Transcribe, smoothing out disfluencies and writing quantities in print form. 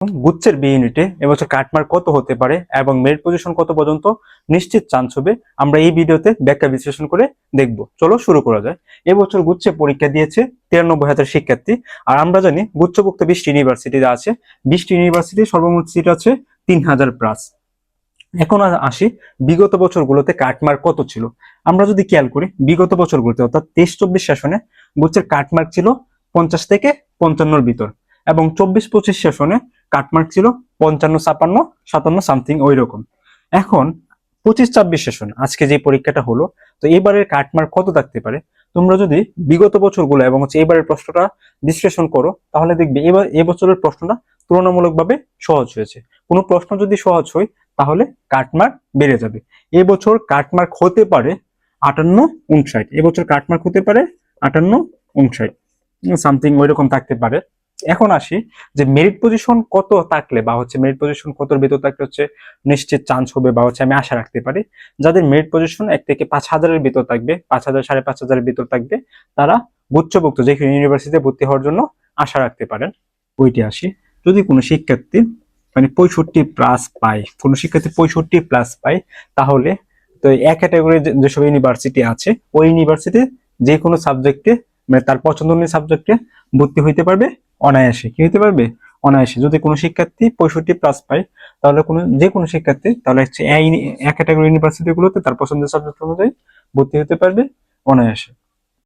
গুচ্ছের B ইউনিটে এবছর cut mark কত হতে পারে এবং মেরিট পজিশন কত পর্যন্ত নিশ্চিত চান্স হবে আমরা এই ভিডিওতে ব্যাখ্যা বিশ্লেষণ করে দেখব। চলো শুরু করা যায়। এবছর গুচ্ছে পরীক্ষা দিয়েছে 93,000 শিক্ষার্থী। আর আমরা জানি গুচ্ছভুক্ত 20টি ইউনিভার্সিটি আছে, 20টি ইউনিভার্সিটি সর্বমোট সিট আছে 3,000 প্লাস। এখন আসি বিগত বছরগুলোতে কাটমার্ক কত ছিল। আমরা যদি খেয়াল করি বিগত বছরগুলোতে অর্থাৎ 23-24 সেশনে গুচ্ছের কাটমার্ক ছিল 50 থেকে 55-র ভিতর, এবং 24-25 সেশনে কাটমার্ক ছিল 55, 56, 57 সামথিং ওই রকম। এখন 25-26 সেশন আজকে যে পরীক্ষাটা হলো, তো এবারের কাটমার্ক কত থাকতে পারে? তোমরা যদি বিগত বছরগুলো এবং এবারের প্রশ্নটা বিশ্লেষণ করো তাহলে দেখবে এবার এবছরের প্রশ্নটা তুলনামূলকভাবে সহজ হয়েছে। কোনো প্রশ্ন যদি সহজ হয় তাহলে কাটমার্ক বেড়ে যাবে। এবছর কাটমার্ক হতে পারে 58-59, এবছর কাটমার্ক হতে পারে 58-59 সামথিং ওইরকম থাকতে পারে। এখন আসি যে মেরিট পজিশন কত থাকলে বা মেরিট পজিশন কতর ভিতর থাকলে নিশ্চিত চান্স হবে বা আমি আশা রাখতে পারি। যাদের মেরিট পজিশন 1 থেকে 5,000-এর ভিতর থাকবে, 5,000, 5,500-এর ভিতর থাকবে, তারা গুচ্ছভুক্ত যে ইউনিভার্সিটিতে ভর্তি হওয়ার জন্য আশা রাখতে পারেন। ওইটি আসি, যদি কোনো শিক্ষার্থী 65+ পায়, কোনো শিক্ষার্থী 65+ পায়, তাহলে তো এক ক্যাটাগরির যেসব ইউনিভার্সিটি আছে ওই ইউনিভার্সিটি যে কোনো সাবজেক্টে তার পছন্দ অনুযায়ী সাবজেক্টে ভর্তি হইতে পারবে অনায়াসে। কি হইতে পারবে? অনায়াসে। যদি কোনো শিক্ষার্থী 65+ পায় তাহলে যে কোনো শিক্ষার্থী তাহলে এক ক্যাটাগরি ইউনিভার্সিটি গুলোতে তার পছন্দের সাবজেক্ট অনুযায়ী ভর্তি হতে পারবে অনায়াসে।